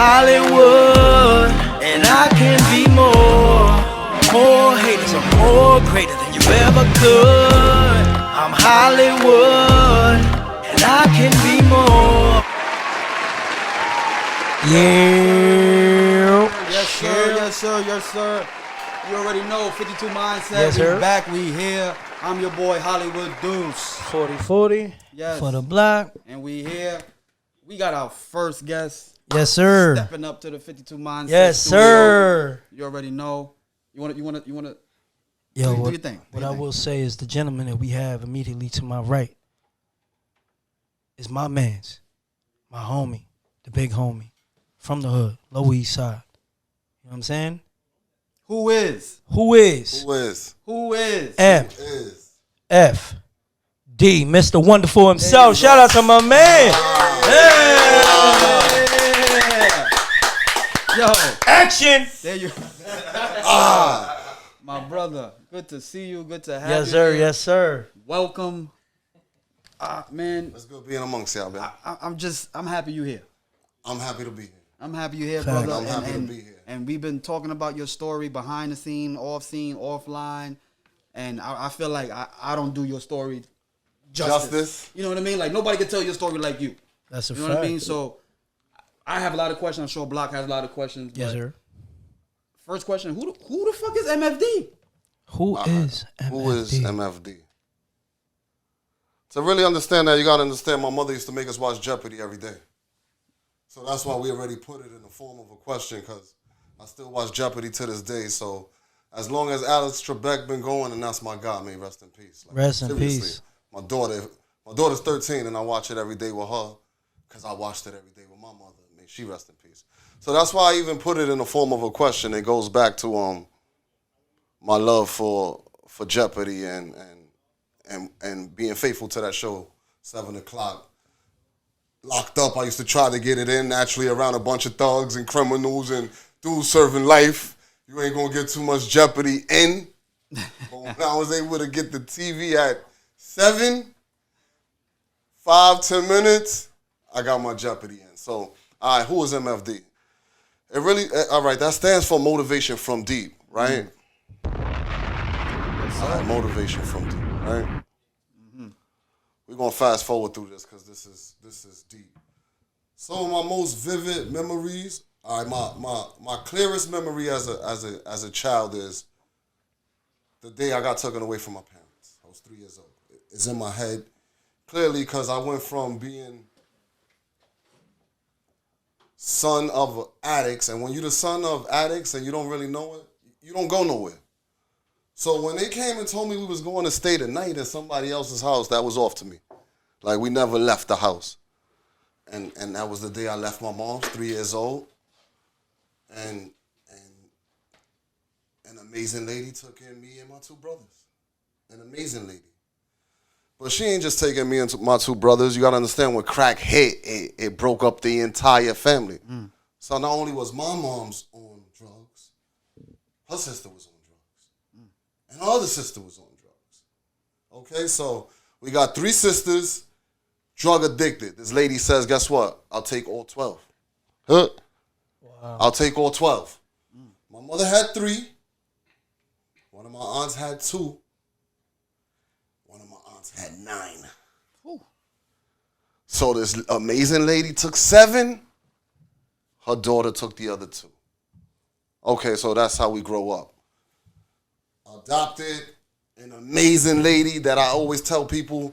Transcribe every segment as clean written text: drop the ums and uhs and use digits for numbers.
Hollywood, and I can be more. More haters are more greater than you ever could. I'm Hollywood, and I can be more. Yeah. Yes, sir. Yes, sir. Yes, sir. You already know 52 Mindset. Yes, sir. We back. We here. I'm your boy Hollywood Deuce. 40-40 Yes. for the block. And we here. We got our first guest. Yes, sir. Stepping up to the 52 Mindset. Yes, studio. sir. You already know. You wanna. Yo, do your thing. What I will say is the gentleman that we have immediately to my right is my man's, my homie, the big homie from the hood, Lower East Side. You know what I'm saying? Who is? Who is? Who is? MFD, Mr. Wonderful himself. Shout out to my man. Yo, Action. there you. My brother, good to see you. Good to have you. Yes, sir. Here. Yes, sir. Welcome, man. It's good being amongst y'all, man. I'm happy you here. I'm happy to be here. I'm happy you're here, Facts. brother. I'm happy to be here. And we've been talking about your story behind the scene, offline. And I feel like I don't do your story justice. You know what I mean? Like, nobody can tell your story like you. That's a You fact. know what I mean? So, I have a lot of questions. I'm sure Block has a lot of questions. Yes, sir. First question, who the fuck is MFD? Who is MFD? Who is MFD? To really understand that, you got to understand my mother used to make us watch Jeopardy every day. So that's why we already put it in the form of a question, because I still watch Jeopardy to this day. So as long as Alex Trebek been going, and that's my God, may rest in peace. Like, Rest in seriously, peace. My daughter's 13, and I watch it every day with her, because I watched it every day with my mother. May she rest in peace. So that's why I even put it in the form of a question. It goes back to my love for Jeopardy and being faithful to that show, 7 o'clock. Locked up, I used to try to get it in naturally around a bunch of thugs and criminals and dudes serving life. You ain't gonna get too much Jeopardy in. But when I was able to get the TV at 7, 5-10 minutes, I got my Jeopardy in. So, all right, who is MFD? It really, all right, that stands for motivation from deep, right? All right, motivation from deep, right? We're gonna fast forward through this because this is deep. Some of my most vivid memories, all right, my clearest memory as a child is the day I got taken away from my parents. I was 3 years old. It's in my head clearly because I went from being son of addicts, and when you're the son of addicts and you don't really know it, you don't go nowhere. So when they came and told me we was going to stay the night at somebody else's house, that was off to me. Like, we never left the house. And that was the day I left my mom's, 3 years old. And an amazing lady took in me and my 2 brothers. An amazing lady. But she ain't just taking me and my 2 brothers. You got to understand, when crack hit, it broke up the entire family. So not only was my mom's on drugs, her sister was on drugs. And her other sister was on drugs. Okay, so we got 3 sisters, drug addicted. This lady says, guess what? I'll take all 12. Huh? Wow. I'll take all 12. My mother had 3. One of my aunts had 2. One of my aunts had 9. Ooh. So this amazing lady took 7. Her daughter took the other 2. Okay, so that's how we grow up. Adopted an amazing lady that I always tell people,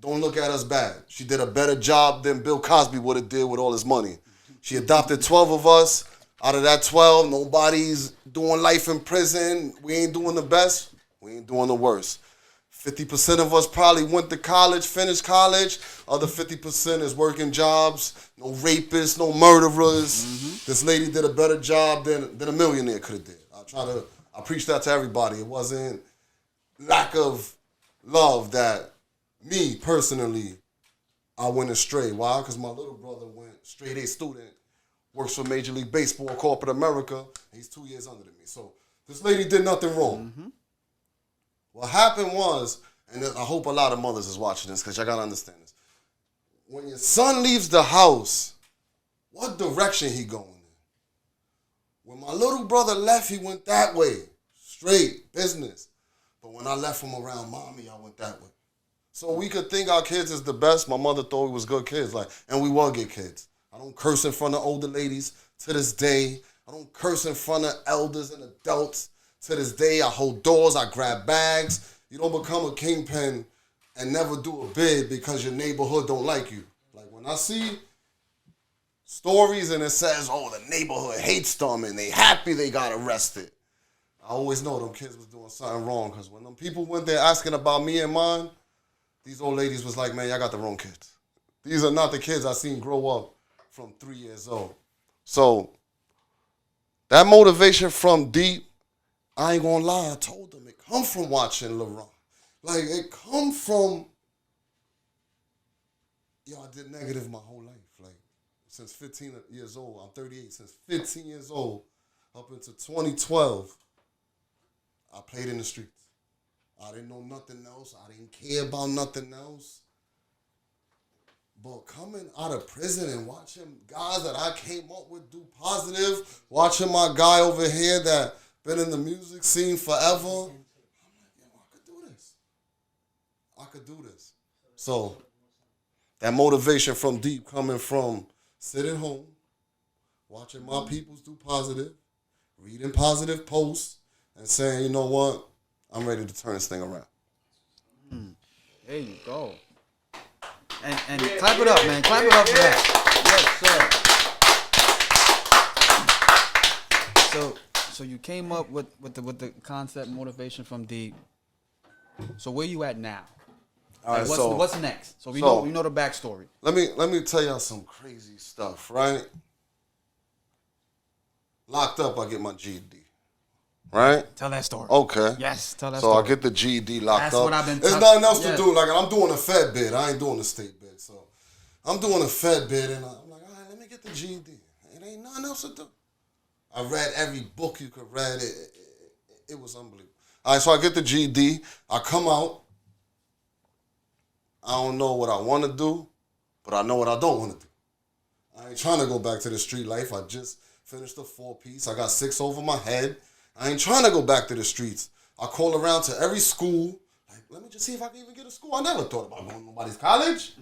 don't look at us bad. She did a better job than Bill Cosby would have did with all his money. She adopted 12 of us. Out of that 12, nobody's doing life in prison. We ain't doing the best. We ain't doing the worst. 50% of us probably went to college, finished college. Other 50% is working jobs. No rapists, no murderers. This lady did a better job than a millionaire could have did. I preach that to everybody. It wasn't lack of love that me, personally, I went astray. Why? Because my little brother went straight A student, works for Major League Baseball, corporate America. He's 2 years under me. So this lady did nothing wrong. What happened was, and I hope a lot of mothers is watching this because y'all got to understand this. When your son leaves the house, what direction he going in? When my little brother left, he went that way. Straight, business. But when I left him around mommy, I went that way. So we could think our kids is the best. My mother thought we was good kids, and we were good kids. I don't curse in front of older ladies to this day. I don't curse in front of elders and adults to this day. I hold doors, I grab bags. You don't become a kingpin and never do a bid because your neighborhood don't like you. Like when I see stories and it says, oh, the neighborhood hates them and they happy they got arrested, I always know them kids was doing something wrong, because when them people went there asking about me and mine, these old ladies was like, man, y'all got the wrong kids. These are not the kids I seen grow up from 3 years old. So that motivation from deep, I ain't gonna lie, I told them it come from watching LeBron. Like it come from, I did negative my whole life. Like since 15 years old, I'm 38, since 15 years old up into 2012, I played in the streets. I didn't know nothing else. I didn't care about nothing else. But coming out of prison and watching guys that I came up with do positive, watching my guy over here that been in the music scene forever, I'm like, yo, I could do this. I could do this. So that motivation from deep coming from sitting home, watching my peoples do positive, reading positive posts, and saying, you know what, I'm ready to turn this thing around. There you go. And clap it up, man. Clap it up for that. Yes, sir. So you came up with the concept motivation from deep. So where you at now? All right, what's next? So we know the backstory. Let me tell y'all some crazy stuff, right? Locked up, I get my GED. Right? Tell that story. Okay. Yes, tell that story. So I get the GED locked That's up. what I've been There's nothing else to do. Like I'm doing a Fed bid. I ain't doing the state bid. So I'm doing a Fed bid, and I'm like, all right, let me get the GED. It ain't nothing else to do. I read every book you could read. It was unbelievable. All right, so I get the GED. I come out. I don't know what I want to do, but I know what I don't want to do. I ain't trying to go back to the street life. I just finished a 4-piece. I got 6 over my head. I ain't trying to go back to the streets. I call around to every school. Like, let me just see if I can even get a school. I never thought about going to nobody's college.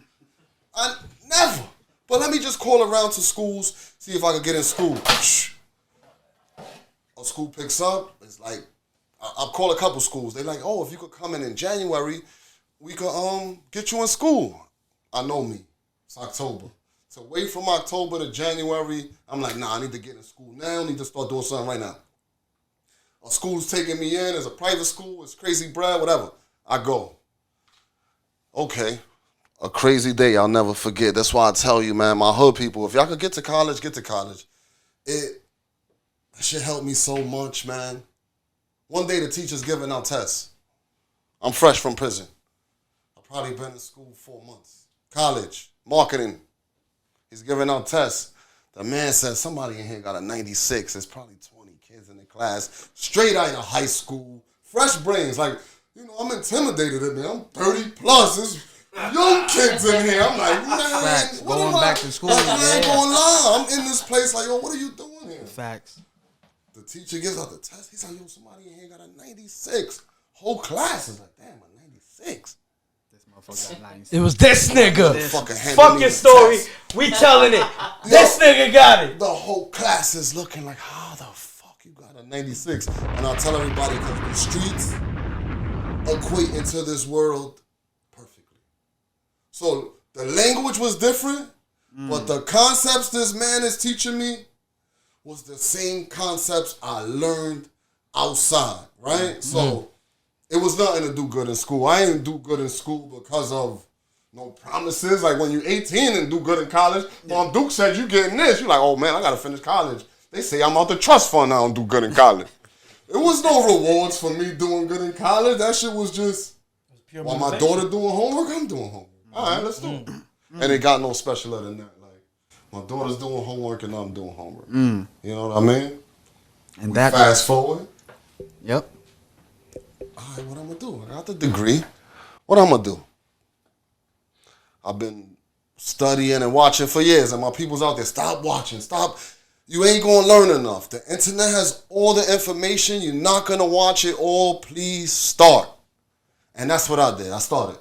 I never. But let me just call around to schools, see if I can get in school. A school picks up. It's like, I'll call a couple schools. They like, oh, if you could come in January, we could get you in school. I know me. It's October. So wait from October to January, I'm like, nah, I need to get in school now. I need to start doing something right now. A school's taking me in. It's a private school. It's crazy bread, whatever. I go. Okay. A crazy day I'll never forget. That's why I tell you, man, my hood people, if y'all could get to college, get to college. That shit helped me so much, man. One day the teacher's giving out tests. I'm fresh from prison. I've probably been in school 4 months. College, marketing. He's giving out tests. The man says, somebody in here got a 96. There's probably 20 kids in the class. Straight out of high school. Fresh brains. Like, I'm intimidated at me. I'm 30 plus. There's young kids in here. I'm like, man. Facts. Going back to school. I ain't gonna lie. I'm in this place like, yo, what are you doing here? Facts. The teacher gives out the test. He's like, yo, somebody in here got a 96. Whole class is like, damn, a 96. It was this nigga. Fuck your story. We telling it. This nigga got it. The whole class is looking like, how the fuck you got a 96? And I'll tell everybody, because the streets equate into this world perfectly. So the language was different, but the concepts this man is teaching me was the same concepts I learned outside, right? So it was nothing to do good in school. I ain't do good in school because of no promises. Like when you're 18 and do good in college, Mom Duke said you getting this. You're like, oh man, I gotta finish college. They say I'm out the trust fund now and do good in college. It was no rewards for me doing good in college. That shit was just, while my daughter doing homework, I'm doing homework. All right, let's do it. And it got no specialer than that. Like, my daughter's doing homework and I'm doing homework. You know what I mean? And that fast forward. Yep. All right, what I'm gonna do? I got the degree. What I'm gonna do? I've been studying and watching for years, and my people's out there, stop watching, stop. you ain't gonna learn enough. The internet has all the information. You're not gonna watch it all. Please start. And that's what I did. I started.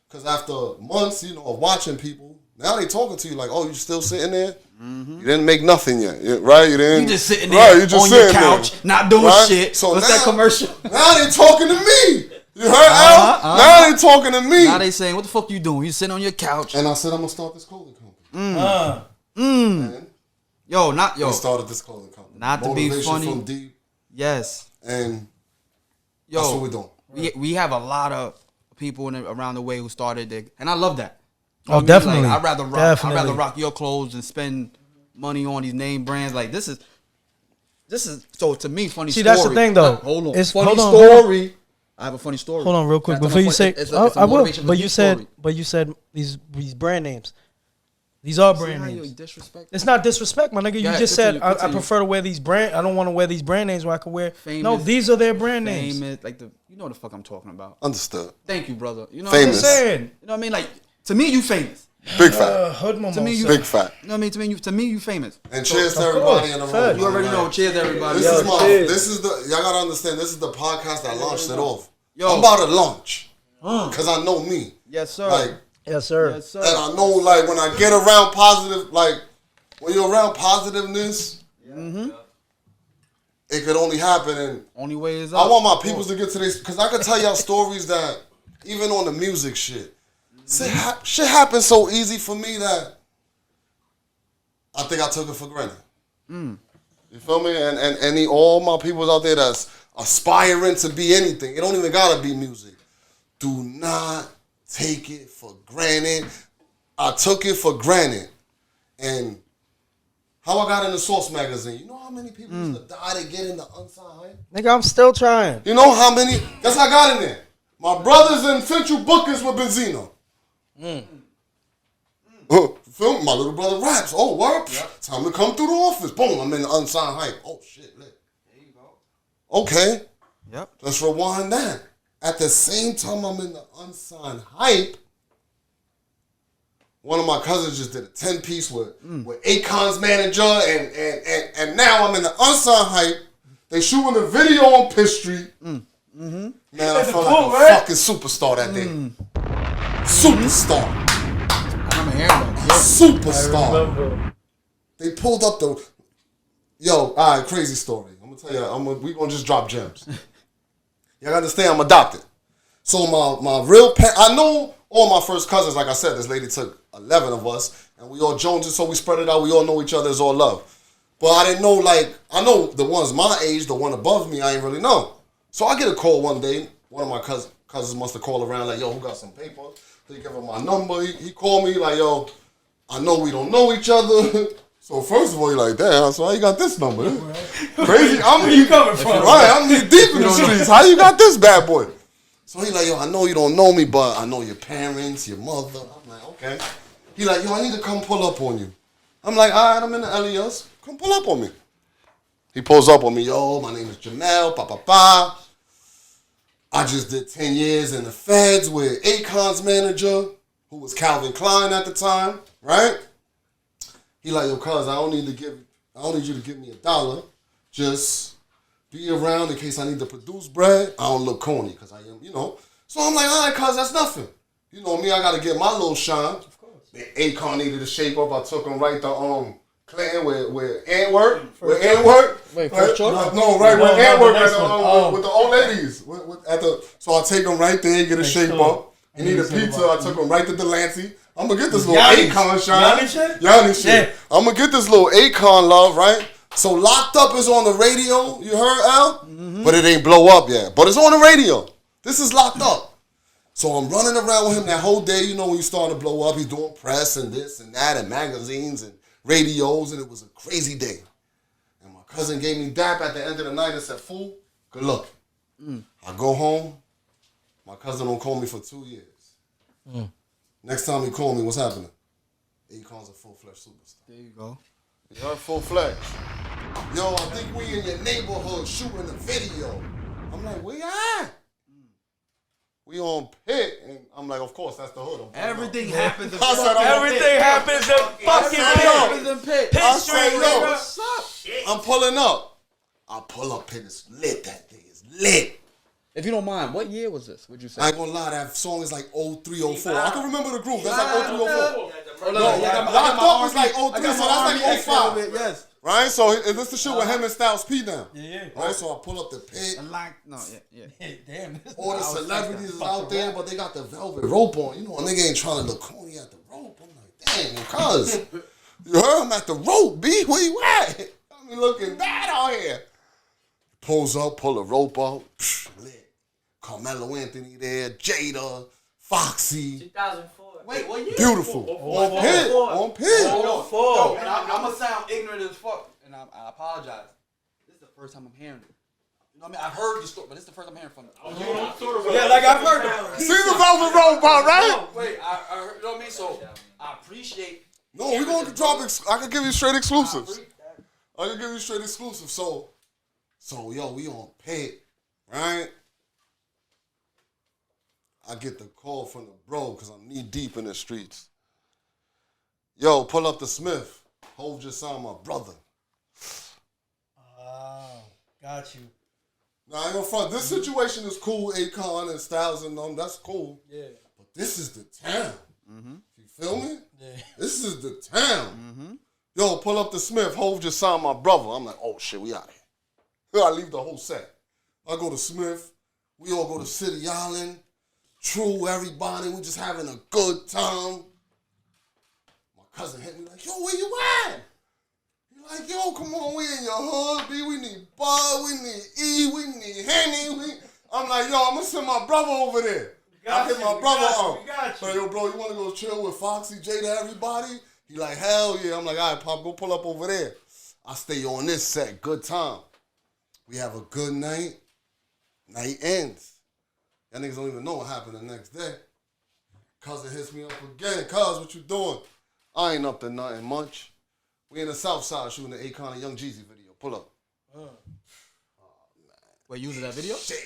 Because after months, of watching people, now they talking to you like, oh, you still sitting there? You didn't make nothing yet, right? You didn't. You just sitting there on your couch, not doing shit. So what's now, that commercial? Now they talking to me. You heard, Al? Now they talking to me. Now they saying, what the fuck you doing? You sitting on your couch. And I said, I'm going to start this clothing company. We started this clothing company. Not to Motivation be funny. From deep. Yes. And that's what we're doing. We have a lot of people around the way who started it, and I love that. You know Oh, what definitely. Like, I'd rather rock your clothes and spend money on these name brands. Like this is so to me funny. See, story. that's the thing though. Hold on, it's funny hold on. story. I have a funny story. Hold on, real quick That's before you say. it's a I will. motivation for But the you story. said these brand names. These are See brand how you names. disrespect? It's not disrespect, my nigga. You Yeah, just continue, said I continue. prefer to wear these brand. I don't want to wear these brand names where I can wear. Famous, no, these are their brand names. Famous, like you know what the fuck I'm talking about. Understood. Thank you, brother. You know Famous. what I'm saying? You know what I mean? Like to me, you famous. Big fat. Hood To me, you Big fat. You know what I mean? To me, you famous. And cheers to everybody in the room. You already know. Cheers, everybody. This is y'all gotta understand, this is the podcast that launched it off. I'm about to launch. Because I know me. Yes, sir. Like, Yes, sir. yes, sir. and I know, like, when I get around positive, like, when you're around positiveness, it could only happen. And Only way is up. I want my peoples to get to this, because I could tell y'all stories that, even on the music shit, shit happens so easy for me that I think I took it for granted. You feel me? And all my peoples out there that's aspiring to be anything, it don't even gotta be music. Do not take it for granted. I took it for granted. And how I got in the Source magazine, you know how many people used to die to get in the unsigned hype? Nigga, I'm still trying. You know how many? Guess I got in there. My brothers in Central Bookings with Benzino. Feel me? My little brother raps. Oh, word. Yep. Time to come through the office. Boom, I'm in the unsigned hype. Oh, shit. Lit. There you go. Okay. Yep. Let's rewind that. At the same time I'm in the unsigned hype, one of my cousins just did a 10-piece with Akon's manager, and now I'm in the unsigned hype. They shooting a video on Pitt Street. Man, I felt like a fucking superstar that day. Superstar. I remember hearing that. Yeah. Superstar. They pulled up the... Yo, all right, crazy story. I'm going to tell you, we going to just drop gems. Y'all understand, I'm adopted. So my real I know all my first cousins, like I said, this lady took 11 of us, and we all Joneses, so we spread it out. We all know each other, it's all love. But I didn't know, I know the ones my age, the one above me, I ain't really know. So I get a call one day. One of my cousins must have called around like, yo, who got some paper? They give him my number. He called me like, yo, I know we don't know each other. So first of all, you're like, damn, so how you got this number? Crazy. Where you coming from? Right, I'm deep in the streets. How you got this bad boy? So he like, yo, I know you don't know me, but I know your parents, your mother. I'm like, okay. He like, yo, I need to come pull up on you. I'm like, all right, I'm in the LES. Come pull up on me. He pulls up on me, yo, my name is Jamel, I just did 10 years in the feds with Akon's manager, who was Calvin Klein at the time, right? He like, yo, cuz, I don't need you to give me $1. Just be around in case I need to produce bread. I don't look corny because I am, So I'm like, all right, cuz, that's nothing. You know me, I got to get my little shine. Of course. Akon needed to shape up. I took him right to Clinton where Antwerp. Where Antwerp. Wait, first Jordan? No, right, where Antwerp with the old ladies. So I take him right there, get a shape up. He need a pizza. I took him right to Delancey. I'm going to get this little Akon shine. Yanni shit? Yeah. I'm going to get this little Akon love, right? So Locked Up is on the radio. You heard, Al? Mm-hmm. But it ain't blow up yet. But it's on the radio. This is Locked Up. So I'm running around with him that whole day. You know, when you starting to blow up, he's doing press and this and that and magazines and radios. And it was a crazy day. And my cousin gave me dap at the end of the night and said, fool, good luck. I go home. My cousin don't call me for 2 years. Next time he called me, what's happening? Akon's a full-fledged superstar. There you go. You're full-fledged. Yo, I think we in your neighborhood shooting a video. I'm like, where you at? We on Pitt, and I'm like, of course, that's the hood. Everything happens in Everything happens in fucking Everything happens in Pitt. Pitt Street, yo, what's up? I'm pulling up. I pull up and it's lit that day. It's lit. If you don't mind, what year was this? Would you say? I ain't gonna lie, that song is like 03, 04. I can remember the group. That's like 03, 04. No, Locked Up was like 03, so that's like 05. Yes. Right? So is this the shit with him and Styles P now? Yeah. Right? So I pull up the pit. Damn. All the celebrities is out there, but they got the velvet rope on. You know, a nigga ain't trying to look corny at the rope. I'm like, damn, cuz. You heard him at the rope, B? Where you at? I mean, looking bad out here. Pulls up, pull the rope up. Lit. Carmelo Anthony there, Jada, Foxy. 2004. Wait, what year? Beautiful. On pit. On pit. Yo, and I'm gonna sound ignorant as fuck, and I apologize. This is the first time I'm hearing it. You know what I mean? I've heard the story, but this is the first time I'm hearing from it. Yeah, like I've heard. See the velvet rope out, right? Wait, I heard, you know what I mean? So I appreciate. No, we're gonna drop. I can give you straight exclusives. I can give you straight exclusives. So yo, we on pit, right? I get the call from the bro because I'm knee deep in the streets. Yo, pull up the Smith. Hove just signed my brother. Oh, got you. Now I ain't gonna front. This situation is cool. Akon and Styles and them, that's cool. Yeah. But this is the town. Mm-hmm. You feel me? Yeah. This is the town. Mm-hmm. Yo, pull up the Smith. Hove just signed my brother. I'm like, oh shit, we out here. I leave the whole set. I go to Smith. We all go to City Island. True, everybody. We just having a good time. My cousin hit me like, yo, where you at? He like, yo, come on, we in your hood, B. We need Bud, we need E, we need Henny. I'm like, yo, I'm gonna send my brother over there. I hit my brother up. Like, yo, bro, you wanna go chill with Foxy, Jada, everybody? He like, hell yeah. I'm like, all right, Pop, go pull up over there. I stay on this set, good time. We have a good night. Night ends. Y'all niggas don't even know what happened the next day. Cousin hits me up again. Cuz, what you doing? I ain't up to nothing much. We in the South Side shooting the Akon and Young Jeezy video. Pull up. Wait, you was in that video? Shit.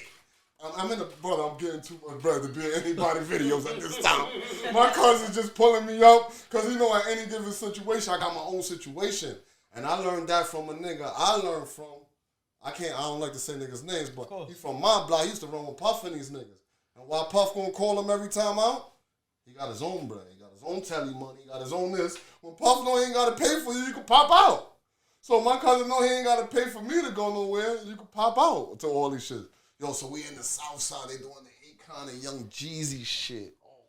I'm in the, brother, I'm getting too much bread to be in anybody videos at this time. My cousin's just pulling me up because you know at any given situation, I got my own situation. And I learned that from a nigga I don't like to say niggas' names, but he from my block. He used to run with Puff and these niggas. And while Puff gonna call him every time out, he got his own bread. He got his own telly money. He got his own this. When Puff know he ain't gotta pay for you, you can pop out. So my cousin know he ain't gotta pay for me to go nowhere. You can pop out to all these shit. Yo, so we in the South Side. They doing the Akon and Young Jeezy shit. Oh,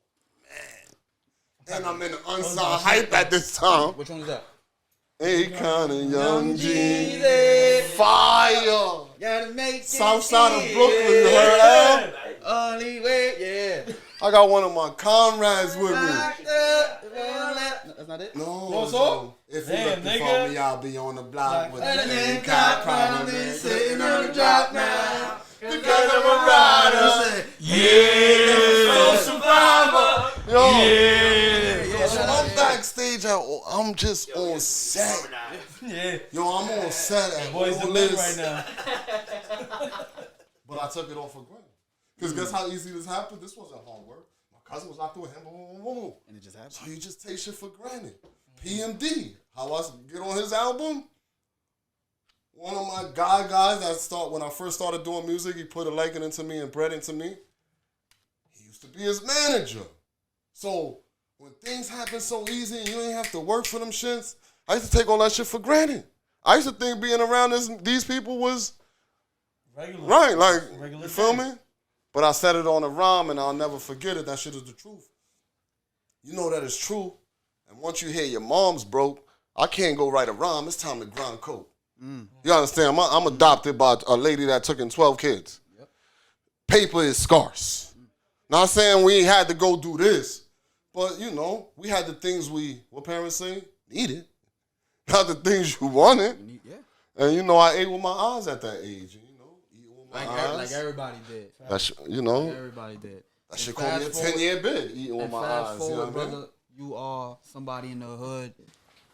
man. And I'm in the unsigned hype at this time. Which one is that? Akon and Young Jeezy. Fire. Gotta make it South side of Brooklyn, you heard that? Only way, yeah. I got one of my comrades with me. That's not it? No, so? if you Damn, looking nigga. for me, I'll be on the block with And the then Akon probably probably sitting on the drop now. because I'm a rider. Yeah. Survivor. Yo, Yeah. so I'm backstage. I'm just on set. Yeah. Yo, I'm on set at Boys the all men this. right now. But I took it off for granted. Because guess how easy this happened? This wasn't hard work. My cousin was out there with him. Boom, boom, boom. And it just happened. So you just take shit for granted. PMD, how I get on his album. One of my guys when I first started doing music, he put a liking into me and bred into me. He used to be his manager. So when things happen so easy and you ain't have to work for them shits, I used to take all that shit for granted. I used to think being around these people was Regular. right, like, Regular you feel thing. me? But I said it on a rhyme and I'll never forget it. That shit is the truth. You know that it's true. And once you hear your mom's broke, I can't go write a rhyme. It's time to grind coke. You understand? I'm adopted by a lady that took in 12 kids. Yep. Paper is scarce. Not saying we had to go do this, but, you know, we had the things what parents say, needed. Not the things you wanted. Yeah. And, you know, I ate with my eyes at that age. You know, eat with my eyes. Like everybody did. That's, you know, Everybody did. that shit called me a 10-year bid, eating with And my fast eyes. forward, You know what I mean? brother, you are somebody in the hood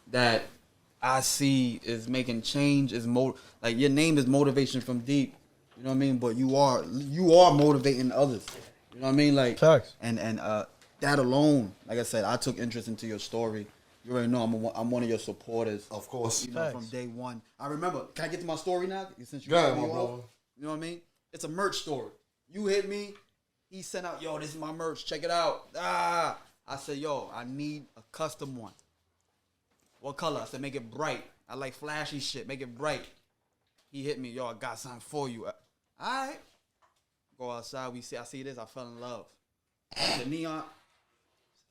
that I see is making change. Like your name is motivation from deep. You know what I mean? But you are motivating others. You know what I mean? Like Facts. and that alone, like I said, I took interest into your story, You already know I'm one of your supporters. Of course. You know, Facts. from day one. I remember. Can I get to my story now? Since you Go ahead, cut me my off? brother. You know what I mean? It's a merch story. You hit me. He sent out, yo, this is my merch. Check it out. I said, yo, I need a custom one. What color? I said, make it bright. I like flashy shit. Make it bright. He hit me, yo, I got something for you. All right. Go outside. I see this. I fell in love. The neon.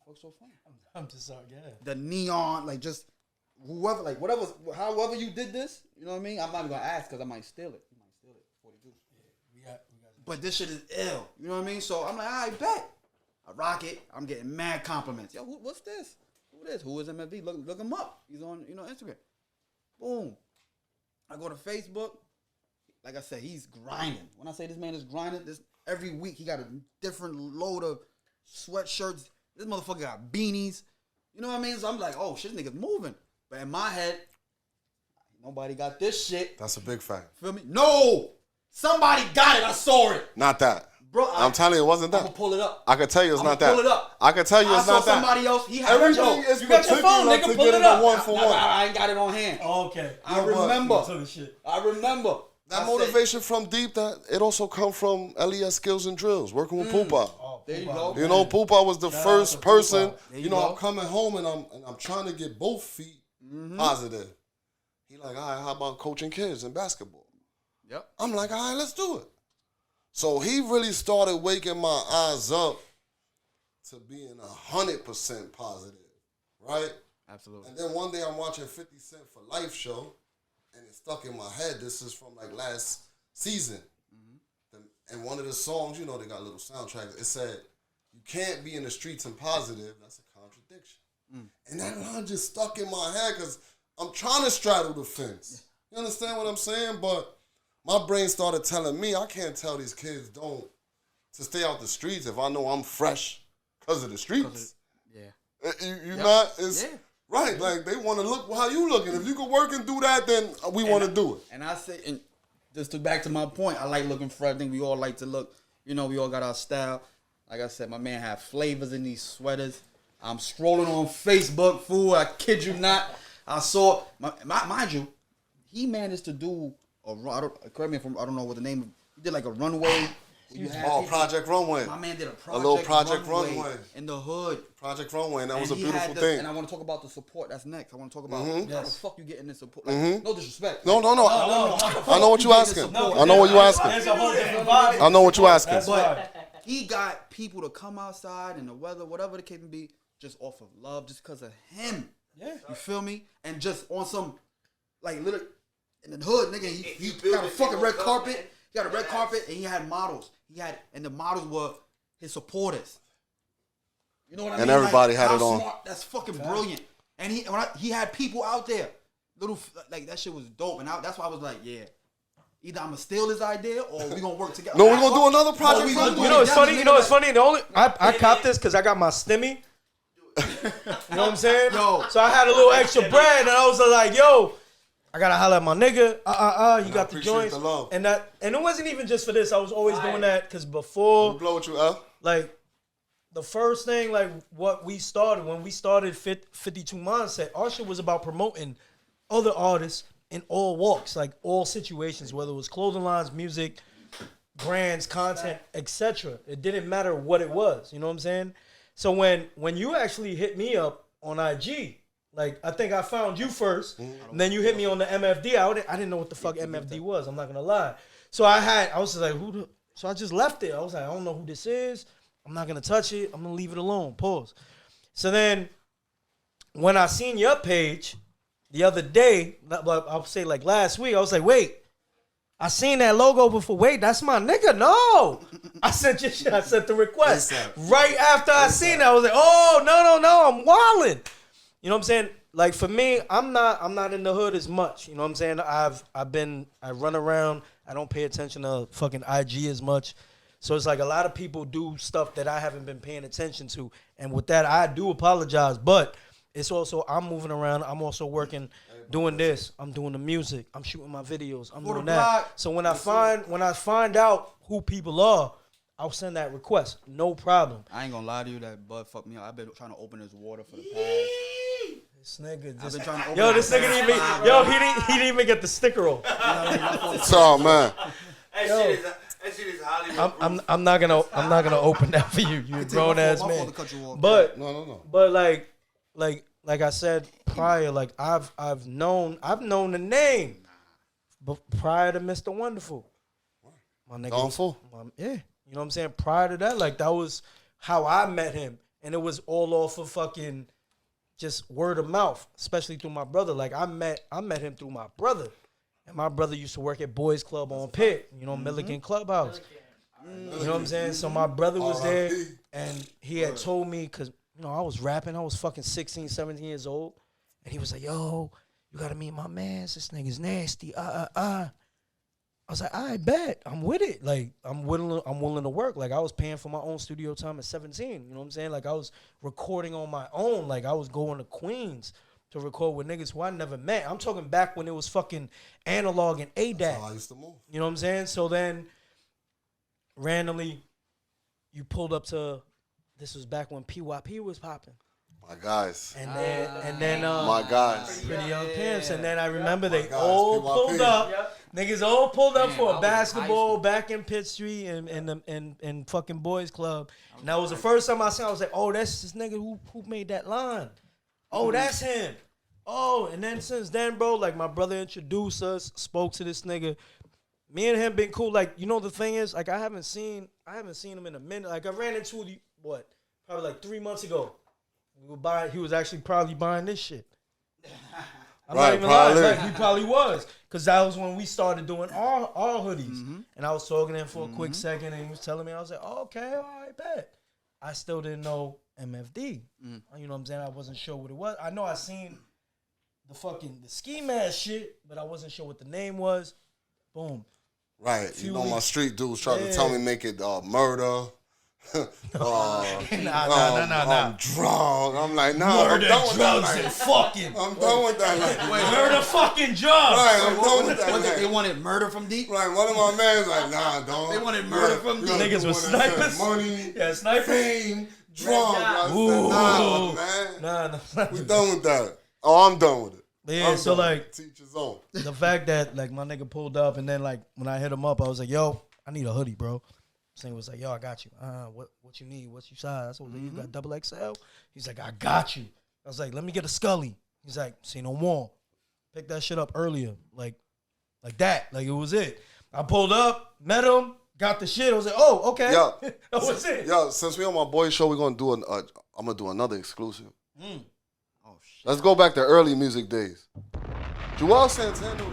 What's so funny? I'm just sorry, yeah. The neon, like just whoever, like whatever, however you did this, you know what I mean? I'm not even gonna ask because I might steal it. You might steal it. 42. Yeah, we got But this shit is ill. You know what I mean? So I'm like, I bet. I rock it. I'm getting mad compliments. Yo, what's this? Who this? Who is MFD? Look him up. He's on, Instagram. Boom. I go to Facebook. Like I said, he's grinding. When I say this man is grinding, this every week he got a different load of sweatshirts. This motherfucker got beanies. You know what I mean? So I'm like, oh shit, this nigga's moving. But in my head, nobody got this shit. That's a big fact. Feel me? No! Somebody got it. I saw it. Not that. Bro, I'm telling you, it wasn't I'm that. gonna pull it up. I can tell you it's I'ma not that. pull it up. I can tell you it's not that. I saw somebody else. He had Everything is you got your phone, particular nigga, to pull get it it a up. one for one. I ain't got it on hand. Oh, okay. I remember. So the shit. I remember. That I motivation from deep, that it also come from LES Skills and Drills, working with Poopa. Oh, There you Poopa. go. You know, Poopa was the Shout out first to person. Poopa. There You you know, go. I'm coming home and I'm trying to get both feet positive. He like, all right, how about coaching kids in basketball? Yep. I'm like, all right, let's do it. So he really started waking my eyes up to being 100% positive, right? Absolutely. And then one day I'm watching 50 Cent for Life show, and it stuck in my head. This is from like last season. And one of the songs, you know, they got little soundtracks. It said, you can't be in the streets and positive. That's a contradiction. And that line just stuck in my head because I'm trying to straddle the fence. You understand what I'm saying? But my brain started telling me I can't tell these kids to stay out the streets if I know I'm fresh because of the streets. Yeah. You Yep. not? It's, Yeah. Right, like they want to look how you looking. If you could work and do that, then we want to do it. And I say, and just to back to my point, I like looking fresh. I think we all like to look. You know, we all got our style. Like I said, my man had flavors in these sweaters. I'm scrolling on Facebook, fool. I kid you not. I saw, mind you, he managed to do a run. Correct me if I don't know what the name. He did like a runway. You had Oh, people- Project Runway. My man did a little Project runway Runway. in the hood. Project Runway, and that was a he beautiful had thing. And I want to talk about the support. That's next. I want to talk about Mm-hmm. how the fuck you getting this support. Like, no disrespect. No. no. I know what you asking. No, I know what you asking. There's a whole different vibe. I know what you asking. That's But why. he got people to come outside in the weather, whatever the case may be, just off of love, just because of him. Yeah. You feel me? And just on some, like, little, in the hood, nigga, he got a fucking red carpet. He got a red carpet, and he had models. And the models were his supporters. You know what I mean? And everybody Like, had how it on. Smart, that's fucking brilliant. And he had people out there. Like, that shit was dope. And that's why I was like, yeah. Either I'm gonna steal this idea or we gonna work together. No, we're gonna do another project. we gonna do You it know it's together, funny. nigga, You know it's like- funny. The only I copped this because I got my stimmy. You know what I'm saying? Yo. So I had a little extra bread, and I was like, "Yo, I gotta holler at my nigga. You I got the appreciate joints." the love. And it wasn't even just for this. I was always doing that because You before, blow with you, L? like, the first thing, like, what we started when we started 52 Mindset, our shit was about promoting other artists in all walks, like all situations, whether it was clothing lines, music, brands, content, etc. It didn't matter what it was. You know what I'm saying? So when you actually hit me up on IG, like, I think I found you first, and then you hit me on the MFD. I didn't know what the fuck MFD was. I'm not gonna lie. So I was just like, so I just left it. I was like, I don't know who this is. I'm not gonna touch it. I'm gonna leave it alone. Pause. So then, when I seen your page the other day, I'll say like last week, I was like, wait, I seen that logo before. Wait, that's my nigga. No, I sent your shit. I sent the request right after I seen it. I was like, oh no, I'm wildin'. You know what I'm saying? Like, for me, I'm not in the hood as much. You know what I'm saying? I run around. I don't pay attention to fucking IG as much. So it's like a lot of people do stuff that I haven't been paying attention to. And with that, I do apologize. But it's also, I'm moving around. I'm also working, doing this. I'm doing the music. I'm shooting my videos. I'm doing that. So when I find out who people are, I'll send that request. No problem. I ain't gonna lie to you, that bud fucked me up. I've been trying to open his water for the past. This nigga I've just. been trying to open Yo, up this the nigga didn't even. past Yo, 5 he didn't even get the sticker off. So man, That shit is Hollywood. I'm not gonna open that for you. You a grown ass My fault man. to cut you off. But no. but like I said prior, like I've known the name, but prior to Mr. Wonderful, my nigga. Downfall? Yeah, you know what I'm saying. Prior to that, like that was how I met him, and it was all off of fucking just word of mouth, especially through my brother. Like I met him through my brother, and my brother used to work at Boys Club on Pitt, you know, Milliken Clubhouse. You know what I'm saying? So my brother was there, and he had told me, because, you know, I was rapping. I was fucking 16, 17 years old. And he was like, yo, you got to meet my man. This nigga's nasty. I was like, I bet. I'm with it. Like, I'm willing to work. Like, I was paying for my own studio time at 17. You know what I'm saying? Like, I was recording on my own. Like, I was going to Queens to record with niggas who I never met. I'm talking back when it was fucking Analog and ADAT. That's how I used to move. You know what I'm saying? So then, randomly, you pulled up to, this was back when PYP was popping. My guys. And then My guys. Pretty Young Pimps. And then I remember they guys, all PYP. pulled up. Niggas all pulled up Man, for I a was in high basketball school. back in Pitt Street and fucking Boys Club. And that was the first time I seen. I was like, oh, that's this nigga who made that line. Oh, that's him. Oh, and then since then, bro, like my brother introduced us, spoke to this nigga. Me and him been cool. Like, you know, the thing is, like, I haven't seen him in a minute. Like, I ran into probably like 3 months ago. He was actually probably buying this shit. I'm not even lying. Like, he probably was. Because that was when we started doing our hoodies. And I was talking to him for a quick second, and he was telling me, I was like, oh, okay, all right, bet. I still didn't know MFD. You know what I'm saying? I wasn't sure what it was. I know I seen the ski mask shit, but I wasn't sure what the name was. Boom. Right. You know, my street dudes tried to tell me make it murder. I'm drunk. I'm like, nah, Murder, I'm done with that. drugs, Like, and fucking. I'm done with that. Like, Murder, fucking drugs. right, I'm done with that. What, Like, they wanted murder from deep? right, one of my mans like, nah, dog. They wanted murder from deep. Niggas with snipers. Money, Yeah, snipers. fame, drunk. I said, Ooh. nah, man. Nah. We done with that. Oh, I'm done with it. But yeah, I'm so done. like Teach his own. the fact that like my nigga pulled up and then like when I hit him up, I was like, yo, I need a hoodie, bro. This nigga was like, yo, I got you. What you need? What's your size? I was like, you got double XL? He's like, I got you. I was like, let me get a Scully. He's like, see no more. Picked that shit up earlier. Like that. Like it was it. I pulled up, met him, got the shit. I was like, oh, okay. Yo, that was it. Yo, since we on my boy show, we're gonna do I'm gonna do another exclusive. Oh shit. Let's go back to early music days. Joel Santana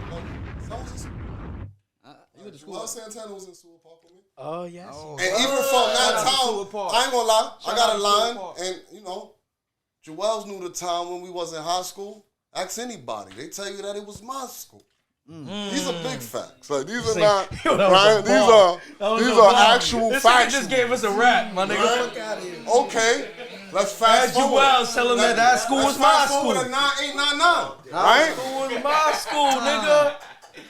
Joel Santana was in Sewer Park with me. Oh, yes. And even from that time, I ain't gonna lie, I got a line, and you know, Joel's knew the time when we was in high school. Ask anybody, they tell you that it was my school. These are big facts. Like these are not right. These are actual this facts. This nigga just gave us a rap, my nigga. Right? Fuck out of here. Okay, let's fast forward. Joel's telling me that school was my school. Let's fast forward to 9899, right? School was my school, nigga.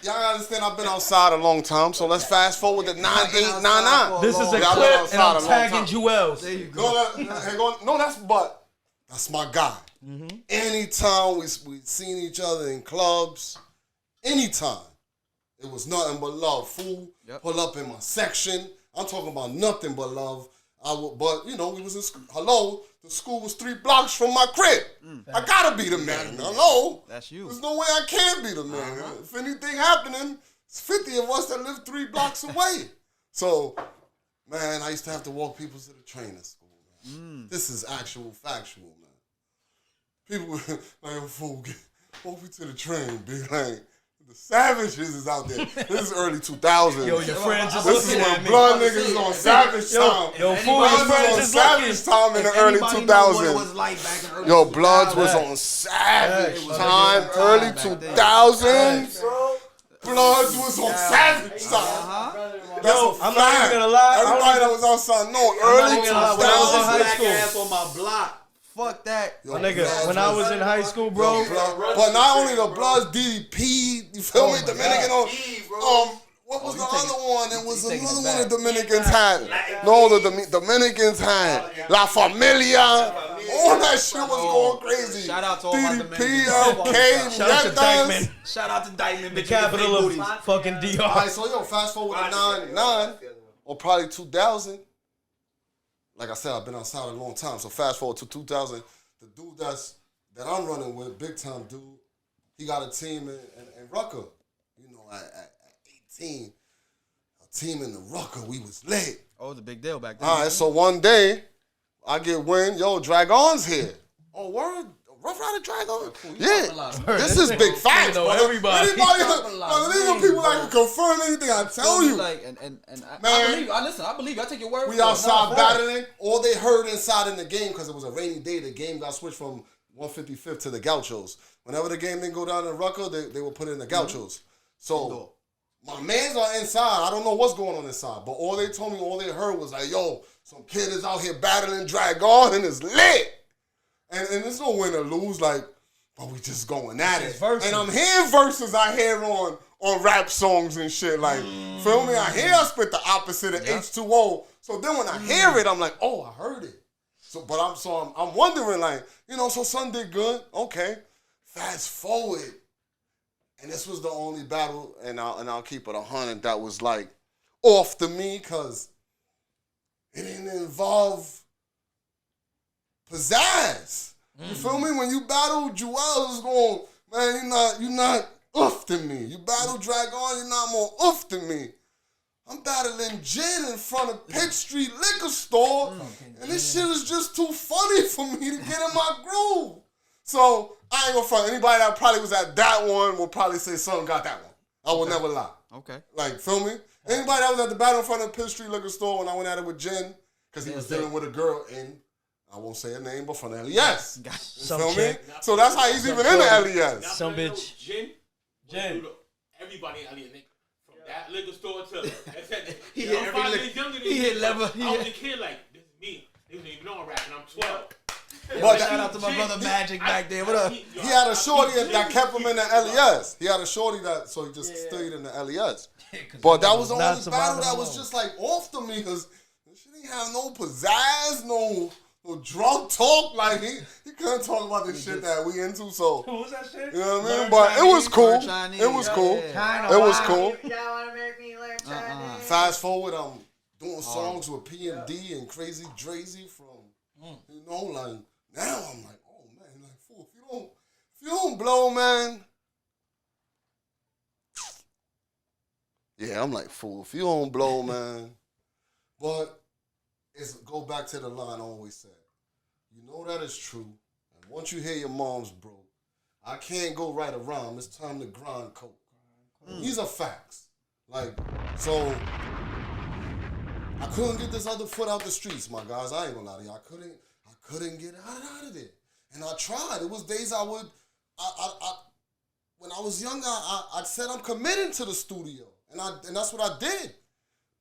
Y'all understand? I've been outside a long time, so let's fast forward to 9899. This is a Y'all been clip, and outside a I'm long tagging time. Joel's. There you go. No, that's my guy. Anytime we seen each other in clubs, anytime, it was nothing but love. Fool, pull up in my section. I'm talking about nothing but love. But you know, we was in school. Hello, the school was 3 blocks from my crib. I gotta be the man. Hello, That's you. There's no way I can't be the man. If anything happening, it's 50 of us that live 3 blocks away. So, man, I used to have to walk people to the training school. Man. This is actual factual, man. People like, fool, walk me to the train, big like. The savages is out there. This is early 2000s. Yo, your friends just This is looking when at me. blood niggas is on savage time. Yo, fool, your Bloods friends was on just savage looking. time in the early Anybody know what it 2000s. was like back in early Yo, Bloods 2000s? was on savage It was time, a early different time 2000s. Bloods was on savage time. Yo, I'm not even gonna lie. Everybody that was outside, no, not early even gonna lie, when I was in 2000s. high school. Ass on my block. Fuck that. Yo, My nigga, Bloods when I was in high school, bro. But not only the Bloods, DDP, you feel me? Dominican on, What was you the taking- other one? It was you taking another it one back. the Dominicans had. No, the Dominicans had. La Familia. All that shit was going crazy. Shout out to all my DDP, Dominicans. LK, Shout out to Nietas. Dykeman, Shout out to Dykeman, the capital of fucking All DR. right, so yo, fast forward to 99 or probably 2000. Like I said, I've been outside a long time. So fast forward to 2000, the dude that I'm running with, big time dude, he got a team in Rucker. You know, at 18, a team in the Rucker, we was lit. Oh, it was a big deal back then. All right, so one day, I get wind, yo, Dragon's here. Oh, word? Rough Rider Dragon? Yeah. This is big facts, know brother. everybody. Anybody, Talking a lot of these are names, people that bro. can confirm anything I tell you. Like, and I Man. believe, I believe you. I take your word We for it. outside Nah, battling. All they heard inside in the game, because it was a rainy day, the game got switched from 155th to the Gauchos. Whenever the game didn't go down in Rucker, they would put it in the Gauchos. So my mans are inside. I don't know what's going on inside, but all they told me, all they heard was like, yo, some kid is out here battling Dragon and it's lit. And there's no win or lose, like, but we just going at it. verses. And I'm hearing verses I hear on rap songs and shit. Like, feel me? I hear I spit the opposite of H2O. So then when I hear it, I'm like, oh, I heard it. So, but I'm wondering, like, you know, so son did good. Okay. Fast forward. And this was the only battle, and I'll keep it 100, that was like off to me, because it didn't involve pizzazz. You feel me? When you battle Jewel, it's going, man, you're not oof to me. You battle Dragon, you're not more oof to me. I'm battling Jin in front of Pitt Street Liquor Store, and this shit is just too funny for me to get in my groove. So I ain't gonna front. Anybody that probably was at that one will probably say something got that one. I will never lie. Okay. Like, feel me? Anybody that was at the battle in front of Pitt Street Liquor Store when I went at it with Jen, because he was dealing with a girl in, I won't say her name, but from the LES. You Some feel me? chick. So that's how he's even in the LES. Some bitch. Jen. Everybody in LES. From that liquor store to He hit every lick. He hit level. I was a kid like, this is me. They didn't even know I'm rapping. I'm 12. But Shout out to my brother Magic back there. What up? he had a shorty that kept him in the LES. He had a shorty that, so he just stayed in the LES. But that was the only battle that was just like off to me, because she didn't have no pizzazz, no drunk talk. Like he couldn't talk about the shit that we into. So What was that shit? you know what I mean? But it was cool. Chinese. It was cool. Yeah. It was cool. Y'all wanna make me learn Chinese? Fast forward, I'm doing songs with PMD and Crazy Drazy from, you know, like, now I'm like, oh man, like, fool, if you don't blow, man. Yeah, I'm like, fool, if you don't blow, man. But it's go back to the line I always said. You know that is true. And once you hear your mom's broke, I can't go right around. It's time to grind coke. These are facts. Like, so I couldn't get this other foot out the streets, my guys. I ain't gonna lie to you. I couldn't get out of there. And I tried. It was days I would, when I was younger, I said I'm committed to the studio. And that's what I did.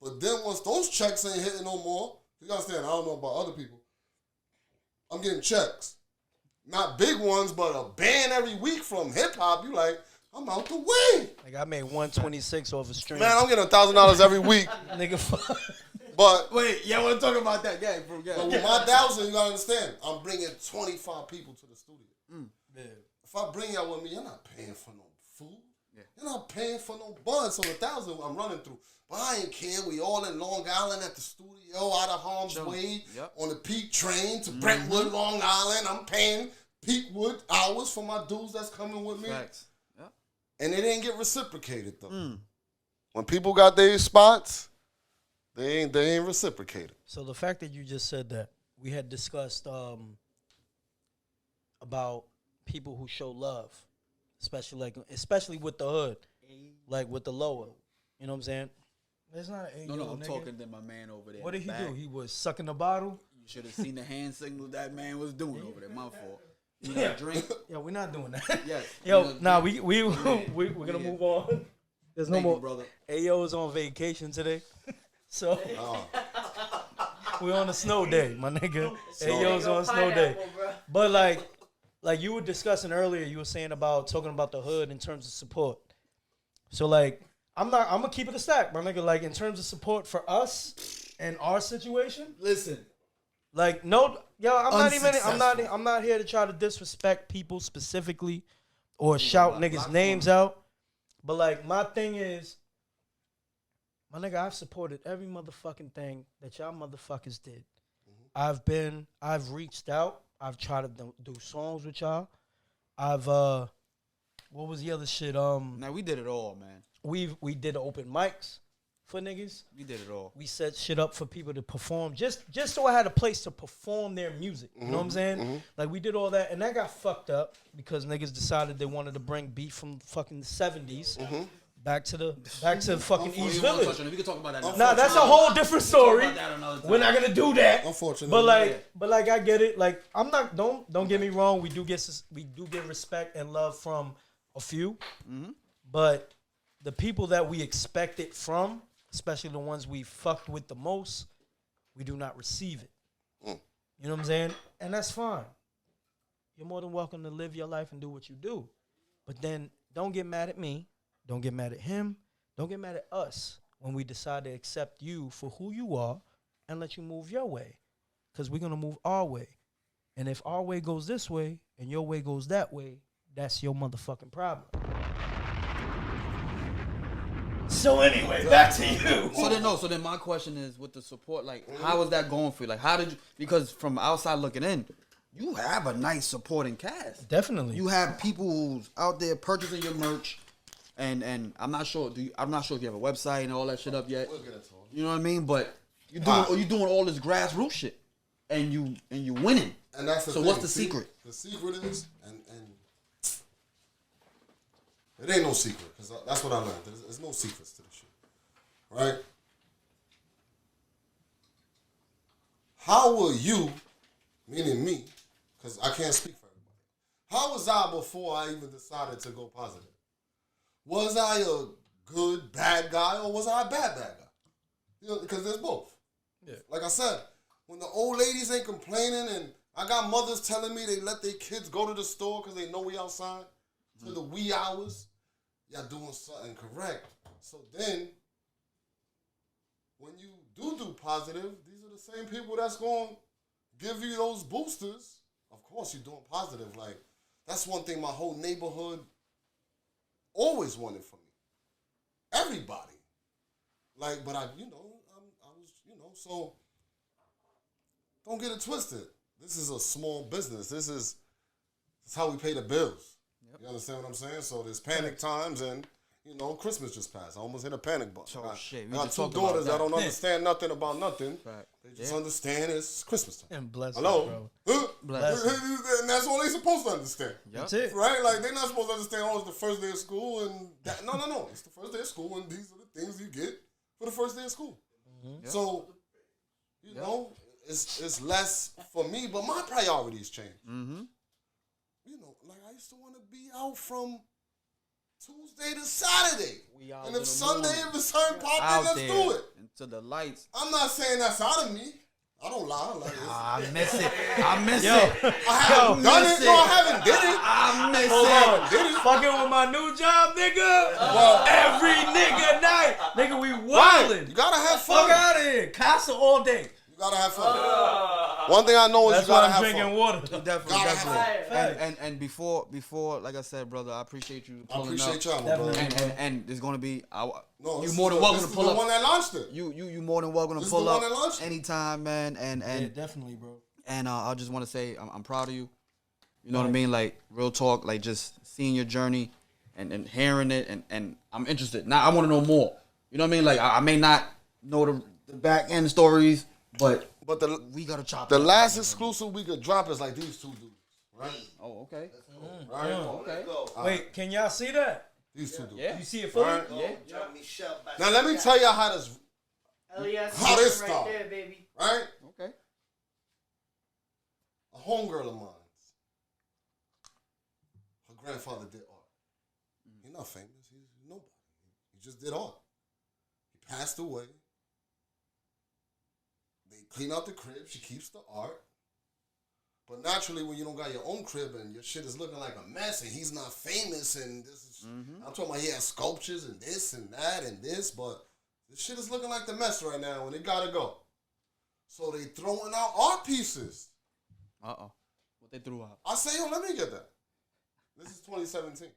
But then once those checks ain't hitting no more, you understand, I don't know about other people, I'm getting checks. Not big ones, but a band every week from hip-hop. You like, I'm out the way. Like I made 126 off a stream. Man, I'm getting $1,000 every week. Nigga, fuck. But Wait, yeah, I want to talk about that guy, bro. But with my 1,000, you gotta understand, I'm bringing 25 people to the studio. If I bring y'all with me, you're not paying for no food. Yeah. You're not paying for no bun. So 1,000 I'm running through. But I ain't care. We all in Long Island at the studio, out of harm's way, on the Peak train to Brentwood, Long Island. I'm paying Peakwood hours for my dudes that's coming with me. Facts. Yep. And it ain't get reciprocated though. When people got their spots, they ain't reciprocated. So the fact that you just said that, we had discussed about people who show love, especially with the hood, like with the lower. You know what I'm saying? It's not an No, I'm nigga. talking to my man over there. What in did the he do? back. He was sucking the bottle. You should have seen the hand signal that man was doing over there. My fault. You got a drink? Yo, we're not doing that. Yes. Yo, You nah, know, we're gonna move on. There's no Thank more. you, brother. Ayo's on vacation today, so we're on a snow day, my nigga. Ayo's on a snow day. But like you were discussing earlier, you were saying about talking about the hood in terms of support. So like, I'm gonna keep it a stack, my nigga. Like in terms of support for us and our situation, Listen, like no, yo, Unsuccessful. I'm not here to try to disrespect people specifically or shout niggas' names out. But like my thing is, my nigga, I've supported every motherfucking thing that y'all motherfuckers did. I've reached out. I've tried to do songs with y'all. I've what was the other shit? now we did it all, man. We did open mics for niggas. We did it all. We set shit up for people to perform, just so I had a place to perform their music. You know what I'm saying? Like we did all that, and that got fucked up because niggas decided they wanted to bring beat from fucking the '70s back to fucking East Village. We can talk about that now. Nah, that's a whole different story. Talk about that another time. We're not gonna do that. Unfortunately. But like I get it. Like I'm not. Don't get me wrong. We do get respect and love from a few, but the people that we expect it from, especially the ones we fucked with the most, we do not receive it. You know what I'm saying? And that's fine. You're more than welcome to live your life and do what you do. But then don't get mad at me. Don't get mad at him. Don't get mad at us when we decide to accept you for who you are and let you move your way. Because we're going to move our way. And if our way goes this way and your way goes that way, that's your motherfucking problem. So anyway, back to you. So then my question is, with the support, like, how is that going for you? Like, how did you? Because from outside looking in, you have a nice supporting cast. Definitely. You have people who's out there purchasing your merch, and I'm not sure. I'm not sure if you have a website and all that shit up yet. We'll get into it. You know what I mean? But you doing all this grassroots shit, and you winning. And that's the so thing. what's the See, secret? The secret is, and it ain't no secret, because that's what I learned. There's no secrets to this shit. Right? How will you, meaning me, because I can't speak for everybody, how was I before I even decided to go positive? Was I a good, bad guy, or was I a bad guy? You know, because there's both. Yeah. Like I said, when the old ladies ain't complaining and I got mothers telling me they let their kids go to the store because they know we outside to the wee hours, y'all doing something correct. So then, when you do positive, these are the same people that's going to give you those boosters. Of course, you're doing positive. Like, that's one thing my whole neighborhood always wanted from me. Everybody. Like, but I was, so don't get it twisted. This is a small business. This is how we pay the bills. Yep. You understand what I'm saying? So there's panic times, and Christmas just passed. I almost hit a panic button. Oh, shit. I got two daughters that don't understand nothing about nothing. Right. They just understand it's Christmas time. And bless Hello? bro. Bless. And that's all they supposed to understand. Yep. That's it. Right? Like, they're not supposed to understand, it's the first day of school, and that. No. It's the first day of school, and these are the things you get for the first day of school. Mm-hmm. Yep. So, it's less for me, but my priorities change. Mm-hmm. Like, I used to want to be out from Tuesday to Saturday. And if Sunday, if it's certain pop, let's do it. Into the lights. I'm not saying that's out of me. I don't lie. I miss it. I miss it. I haven't done it. No, I haven't did it. I miss it. Did it. Fucking with my new job, nigga. Every nigga night. Nigga, we wildin'. Right. You gotta have fun. Fuck out of here. Casa all day. You gotta have fun. One thing I know is that's you gotta why I'm have drinking fun. water. Definitely. And before, like I said, brother, I appreciate you pulling up. I appreciate y'all, my brother. And there's gonna be, you more than welcome to pull up. The one that launched it. You more than welcome to pull up anytime, man. And yeah, definitely, bro. And I just want to say I'm proud of you. You know what I mean? Like, real talk, like just seeing your journey and hearing it, and I'm interested. Now I want to know more. You know what I mean? Like, I may not know the back end stories, but we gotta chop. The last exclusive we could drop is like these two dudes, right? Oh, okay. Right? Okay. Wait, can y'all see that? These two dudes. Yeah. You see it fully? Right. Yeah. Now let me tell y'all how this this started. right there, baby. Right? Okay. A homegirl of mine. Her grandfather did art. He's not famous. He's nobody. He just did art. He passed away. They clean out the crib. She keeps the art. But naturally, when you don't got your own crib and your shit is looking like a mess and he's not famous and this is, I'm talking about he has sculptures and this and that and this, but this shit is looking like the mess right now and it gotta go. So they throwing out art pieces. What they threw out? I say, yo, let me get that. This is 2017.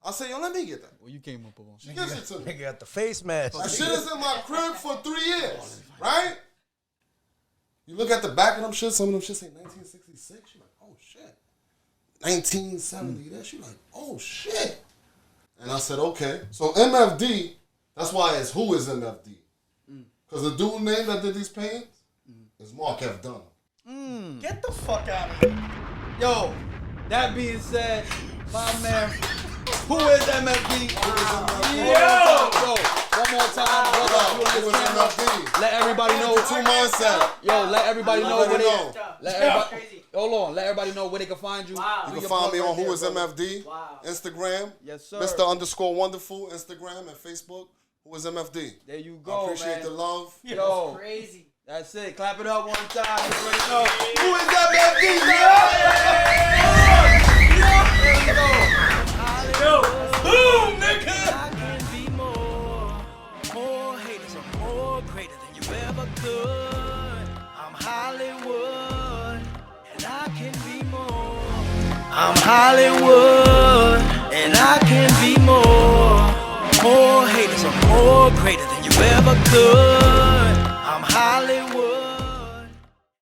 I say, yo, let me get that. Well, you came up on. She gives it to me. Nigga got the face mask. That shit is in my crib for 3 years, right? You look at the back of them shit, some of them shit say 1966. You're like, oh shit. 1970, that you like, oh shit. And I said, okay. So MFD, that's why it's who is MFD. Because the dude name that did these paintings is Mark F. Dunham. Get the fuck out of here. Yo, that being said, my man, who is MFD? Yo, one more time, brother. You on Who this is camera. MFD? Let everybody know. Two mindset. Yo, let everybody know where know. they. Let everybody. Crazy. Hold on. Let everybody know where they can find you. Wow. You Do can your find plug me right on Who there, is brother. MFD, Wow. Instagram, Yes, sir. Mr._wonderful, Instagram and Facebook. Who is MFD? There you I go, appreciate man. the love. Yo, Crazy. that's it. Clap it up one time. Everybody know. Who is MFD, man? There we go. Boom, nigga! I can be more. More haters are more greater than you ever could. I'm Hollywood, and I can be more. I'm Hollywood, and I can be more. More haters are more greater than you ever could. I'm Hollywood.